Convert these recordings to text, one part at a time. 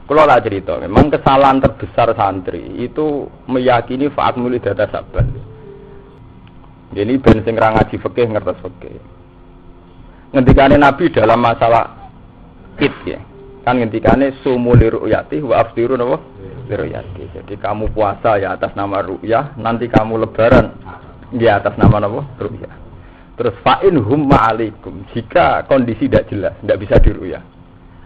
Kalau lah cerita, memang kesalahan terbesar santri itu meyakini fa'atmul iddata saban. Jadi ben sing ra ngaji fikih ngertos fikih. Ngendikane Nabi dalam masalah id ya. Kan ngendikane sumu li ru'yati wa aftiru napa? Li ru'yati. Jadi kamu puasa ya atas nama ru'yah, nanti kamu lebaran ya atas nama napa? Ru'yah. Terus fa'in humma alaikum. Jika kondisi tidak jelas, tidak bisa diruyah.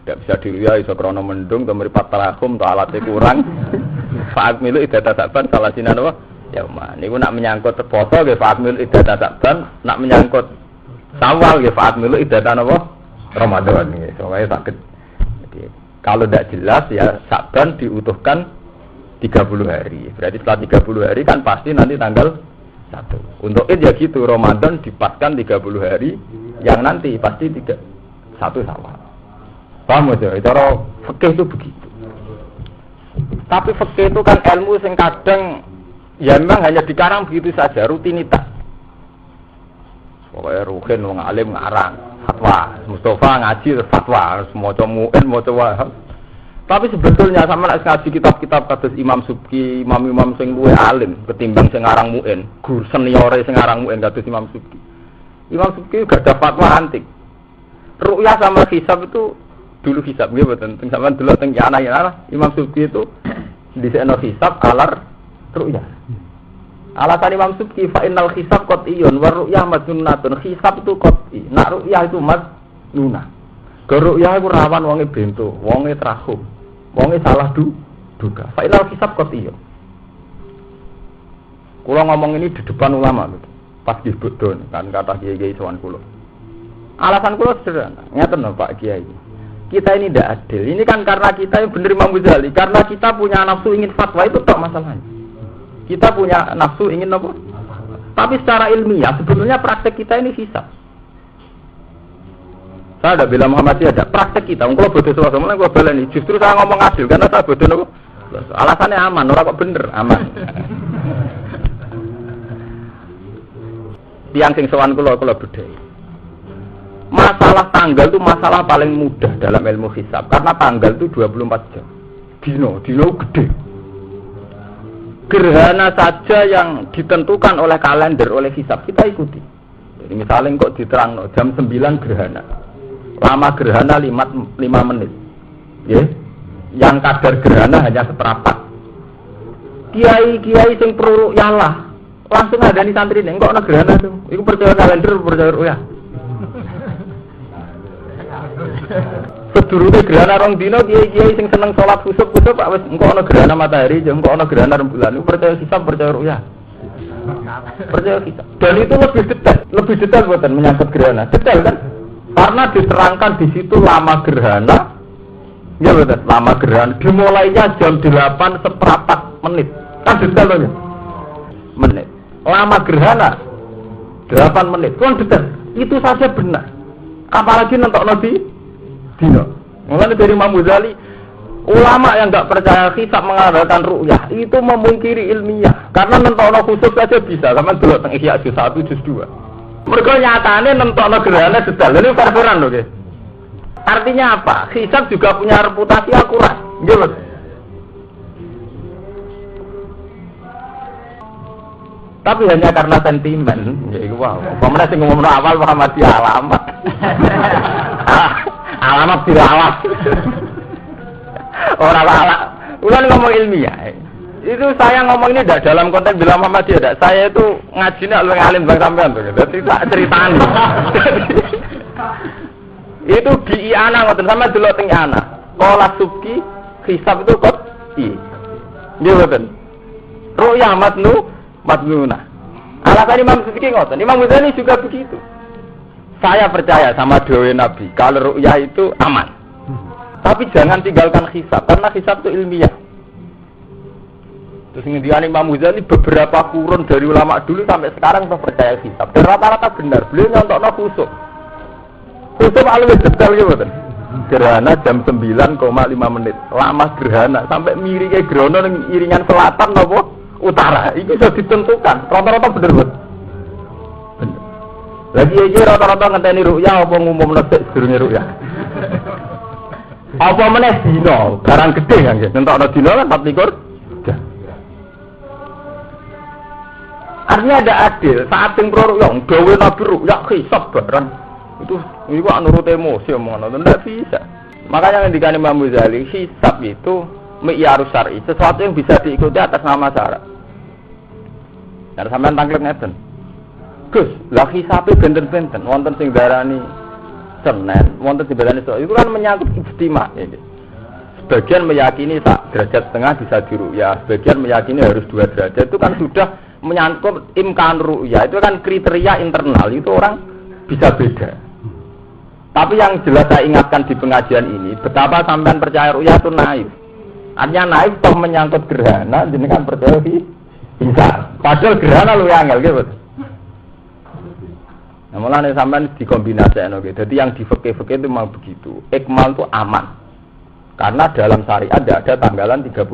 Tidak bisa diruyah iso krana mendung atau mripat tarahum atau alatnya kurang. Fa'at milu iddata saban salah sinan apa? Ya man, niku nak menyangkut poso nggih fa'at milu iddata saban, nak menyangkut Sawal nggih fa'at milu iddata napa? Ramadan nggih. Soale saged. Jadi kalau tidak jelas ya Saban diutuhkan 30 hari. Berarti setelah 30 hari kan pasti nanti tanggal 1. Untuk id ya gitu, Ramadan dipaskan 30 hari, yang nanti pasti 1 Syawal. Paham aja? Cara fikih itu begitu. Tapi fikih itu kan ilmu yang kadang ya memang hanya dikarang begitu saja, rutinitas. Pokoknya Ruhin wong alim ngarang fatwa, Mustafa ngaji fatwa, maca muin maca wahab. Tapi sebetulnya sama nek ngaji kitab-kitab kados Imam Subki, imam-imam sing luwih alim ketimbang sing aran muin, guru seniore sing aran muin kados Imam Subki. Imam Subki gak ada fatwa antik. Ru'yah sama hisab itu dulu hisab nggih mboten. Teng sampean dulu teng yana Imam Subki itu dhisikno hisab alar ru'yah. Alasan Imam Subki fa innal hisab qat'iyun wa ru'yah majnunatun. Hisab itu qat'i, nak ru'yah itu majnunah. Ke ru'yah iku rawan wonge bento, wonge trahum. Wonge salah duga. Final hisab qat'iyun. Kula ngomong ini di depan ulama lho. Pas di bodho kan kata kiai-kiai sowan kula. Alasan kula sederhana. Ngeten lho Pak Kiai. Kita ini tidak adil. Ini kan karena kita yang benar Imam Ghazali, karena kita punya nafsu ingin fatwa itu tak masalahnya. Kita punya nafsu ingin apa? Tapi secara ilmiah sebenarnya praktek kita ini hisab. Saya ada bilang Muhammadiyah ada praktek kita. Kalau bodoh suara malah gue baleni. Justru saya ngomong adil karena saya bodoh nopo. Alasannya aman, orang kok bener aman. Tiang sing sowan kula bedhei. Masalah tanggal itu masalah paling mudah dalam ilmu hisab karena tanggal itu 24 jam. Dino gede. Gerhana saja yang ditentukan oleh kalender, oleh hisab kita ikuti. Jadi misalnya kok diterangno jam 9 gerhana. Lama gerhana 5 menit. Ya. Yang kadar gerhana hanya seperempat. Kiai-kiai sing pro yalah. Langsung ada di santri ning kok ana gerhana tuh. Iku percaya kalender, percaya ru'yah. Sedurunge gerhana rong dina kiai-kiai sing seneng salat khusuk-khusuk Pak wis engko ana gerhana matahari, engko ana gerhana rembulan. Iku percaya hisab, percaya ru'yah. Percaya hisab. Dan itu lebih detail buatan menyangkut gerhana. Detail kan? Karena diterangkan di situ lama gerhana, ya betul, lama gerhana dimulainya jam 8 seperempat menit, kan detail menit. Lama gerhana 8 menit, kan detail. Itu saja benar. Apalagi nentok nabi dino. Mulai dari Imam Ghazali, ulama yang nggak percaya hisab mengadakan ru'yah itu memungkiri ilmiah. Karena nentok nabi khusus saja bisa, sama dulu teng Ihya juz 1 juz 2. Mereka nyatane nentokno gerhana detail. Ini fair-fairan lho, guys. Artinya apa? Hisab juga punya reputasi akurat. Nggih, tapi hanya karena sentimen. Ya iku wow. Pemenang sing ngomongno awal Muhammadiyah alamat. Alamat dirawat. Ora ala. Ulang ngomong ilmiah. Itu saya ngomong ini tidak dalam konteks bilang Muhammadiyah, tidak. Saya itu ngajinya luwih alim bang sampean tuh. Jadi tak ceritani. Itu di Iana ngoten sama dulu teng Iana. Qala Subki hisab itu kok nggih ngoten. Ru'yah madnunah. Alasan Imam Subki ngoten. Imam Ghazali juga begitu. Saya percaya sama doa Nabi kalau ru'yah itu aman. Tapi jangan tinggalkan hisab karena hisab itu ilmiah. Terus ngendikan Imam Ghazali beberapa kurun dari ulama dulu sampai sekarang tetap percaya hisab. Dan rata-rata benar. Beliau nyontokno khusuk. Khusuk alwe detail gitu kan. Gerhana jam 9,5 menit. Lama gerhana sampai miringnya gerhana ning iringan selatan napa utara. Itu sudah ditentukan. Rata-rata bener, Bos. Bener. Lagi aja rata-rata ngenteni ru'yah apa ngumumno sik sedurunge ru'yah. Apa meneh dina, barang gede kan nggih. Nentokno dina kan 24 jam. Artinya ada adil, saat yang prorok gawe nabi ru'ya hisab barang. Itu nurut emosi omongan, tidak bisa. Makanya ngendikane Imam Ghazali, hisab itu mi'yarus syar'i, sesuatu yang bisa diikuti atas nama syarat. Nah, sampean tanglet ngeten. Gus, lah hisabe benten-benten, wonten sing darani Senin, wonten sing darani itu kan menyangkut ijtima ya. Sebagian meyakini tak derajat setengah bisa diru'ya, sebagian meyakini harus 2 derajat. Itu kan sudah menyangkut imkan ru'ya, itu kan kriteria internal, itu orang bisa beda. Tapi yang jelas saya ingatkan di pengajian ini, betapa sampean percaya ru'ya itu naif. Artinya naif toh menyangkut gerhana, jadi kan percaya bisa. Padahal gerhana lu yang angel gitu. Nah, mulanya sampean dikombinasikan, oke. Jadi yang di fikih-fikih itu memang begitu. Ikmal itu aman. Karena dalam syariat ada tanggalan 31.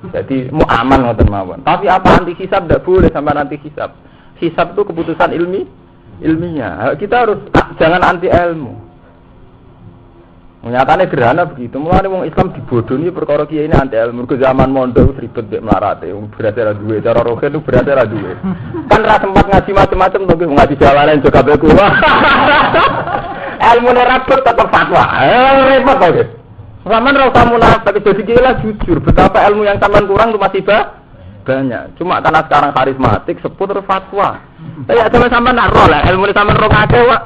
Jadi mau aman ngoten mawon. Tapi apa anti hisab tidak boleh sampai anti hisab. Hisab itu keputusan ilmiah. Kita harus jangan anti ilmu. Nyatane gerhana begitu. Mulane wong Islam dibodohi perkara kiai ini anti ilmu. Ke zaman mondok ribet mek mlarate. Wong berarti ra duwe cara rohe itu berarti ra duwe. Kan ra sempat ngaji macam-macam to ngaji jalanan juga beku. Ilmu nerabut tetap fatwa. Repot aja. Raman ra usah munafik jadi gila jujur. Betapa ilmu yang sampean kurang itu masih banyak. Cuma karena sekarang karismatik seputar fatwa. Saya sampean nak roh lah ilmu sampean roh akeh wae.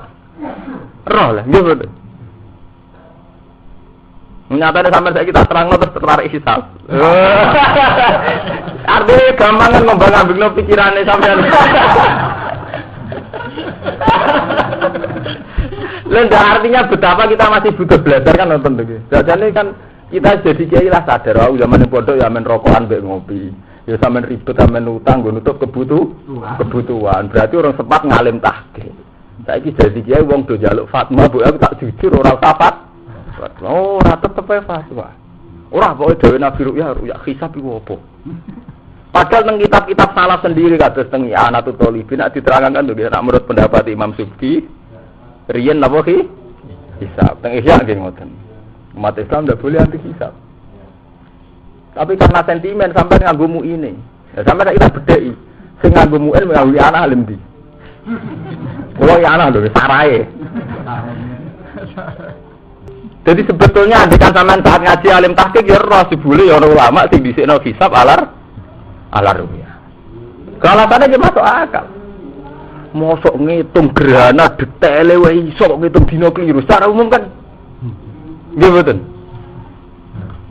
Roh lah nggih betul. Nyatane sampean saiki tak terangno terus tertarik hisab. Artinya gampangan ngembang-ambingno pikirane sampean. Lenda artinya betapa kita masih butuh belajar kan nonton tuh. Jadi kan kita jadi kiai lah sadar, zaman pondok ya men rokokan mbek ngopi. Ya sampean ribet sampean utang nggo nutup kebutuhan. Berarti orang sempat ngalim tahqiq. Saiki jadi kiai wong do njaluk fatwa, mbok aku tak jujur ora safat. Oh, ora tetep fatwa. Ora pokoke dhewe nabi ru'ya hisab iku apa? Padahal teng kitab-kitab salaf sendiri kados teng Anatul Thalibin nek diterangkan tuh nek menurut pendapat Imam Subki riyen napa ki? Hisab. Teng Ihya nggih ngoten. Umat Islam ndak boleh anti hisab. Tapi karena sentimen sampai nganggo mu ini. Ya sampai kita bedheki. Sing nganggo mu'il nganggo anak alim di. Kulo ya anak lho sarae. Jadi sebetulnya andikan sampean saat ngaji alim tahqiq ya ora sibule ya ulama sing dhisikno hisab alar ru'ya. Kalau tadi aja masuk akal. Mosok ngitung gerhana detaile wae iso ngitung dina keliru. Secara umum kan nggih mboten.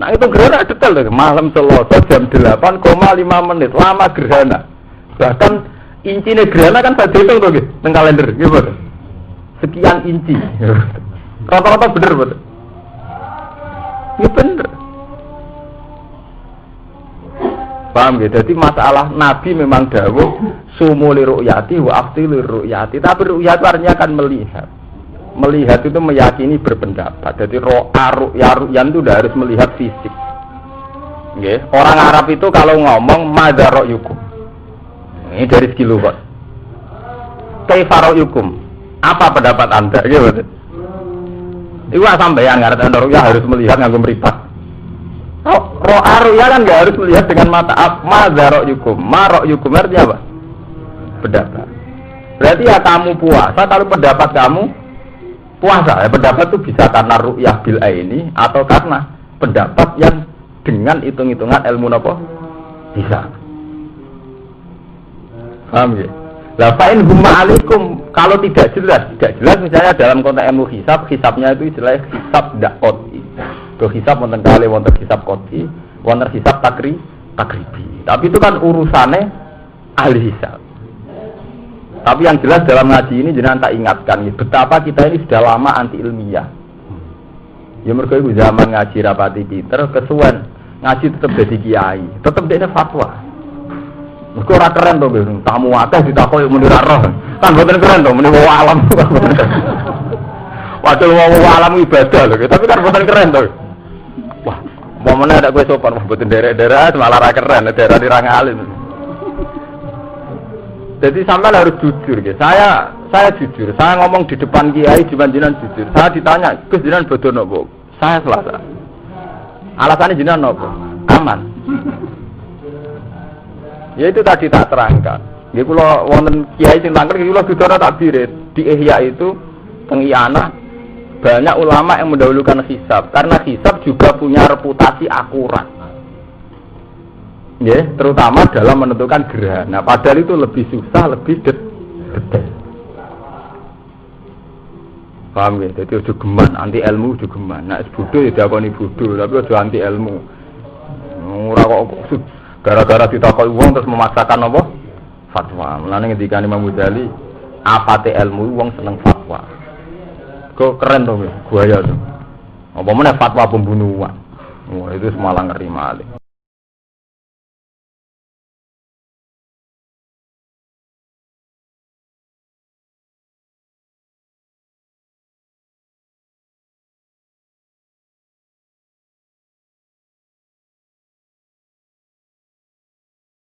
Nah itu gerhana detail lho, malam Selasa jam 8,5 menit lama gerhana. Bahkan incine gerhana kan saya hitung to nggih teng kalender nggih mboten. Sekian inci. Rata-rata bener mboten. Ya bener. Paham gitu? Jadi masalah Nabi memang dawuh sumuli ru'yati wa aftilir ru'yati. Tapi ru'yat itu artinya kan melihat. Melihat itu meyakini berpendapat. Jadi ru'yan itu udah harus melihat fisik. Okay. Orang Arab itu kalau ngomong madza ra'yukum. Ini dari segi lughat. Kaifa ra'yukum? Apa pendapat Anda? Gitu. Itu sampeyan ngarep ru'ya harus melihat nganggo mripat. Ru'ya kan nggak harus melihat dengan mata. Madza ra'yukum? Ma ra'yukum artinya apa? Pendapat. Berarti ya kamu puasa kalau pendapat kamu puasa. Ya pendapat itu bisa karena ru'yah bil aini atau karena pendapat yang dengan hitung-hitungan ilmu apa? Bisa. Paham ya? Lah fa'in humma alaikum kalau tidak jelas misalnya dalam konteks ilmu hisabnya itu istilah hisab ndak qot'i. Do hisab wonten kali wonten hisab qot'i, wonten hisab takribi. Tapi itu kan urusannya ahli hisab. Tapi yang jelas dalam ngaji ini jenengan tak ingatkan betapa kita ini sudah lama anti ilmiah. Ya mergo iku zaman ngaji rapati pinter kesuwen ngaji tetap jadi kiai, tetap dene fatwa. Mergo ora keren to, tamu akeh ditakoki muni ra roh. Kan boten keren to, muni wong alam. Padahal wong alam ibadah lho, tapi kan boten keren to. Wah, momone ada kowe sopan boten derek-derek malah ra keren, daerah dirang alim. Jadi sampean harus jujur, guys. Saya Saya jujur, saya ngomong di depan kiai jenengan jujur. Saya ditanya, "Gus jenengan bodoh nopo?" Saya selasa. Alasannya jenengan nopo? Aman. Ya itu tadi tak terangkan. Nggih kula wonten kiai sing tangker kula dudono takbir di Ihya itu teng Iyana banyak ulama yang mendahulukan hisab karena hisab juga punya reputasi akurat. Ya, terutama dalam menentukan gerhana. Padahal itu lebih susah, lebih detail. Paham ya? Jadi ojo geman, anti ilmu ojo geman. Nek bodho ya diakoni bodho, tapi ojo anti ilmu. Ora kok gara-gara ditakoki wong terus memaksakan apa? Fatwa. Mulane ngendikane Imam Ghazali, apate ilmu wong seneng fatwa. Kok keren to, buaya to. Apa meneh fatwa pembunuhan. Wah, itu semalang ngeri malih.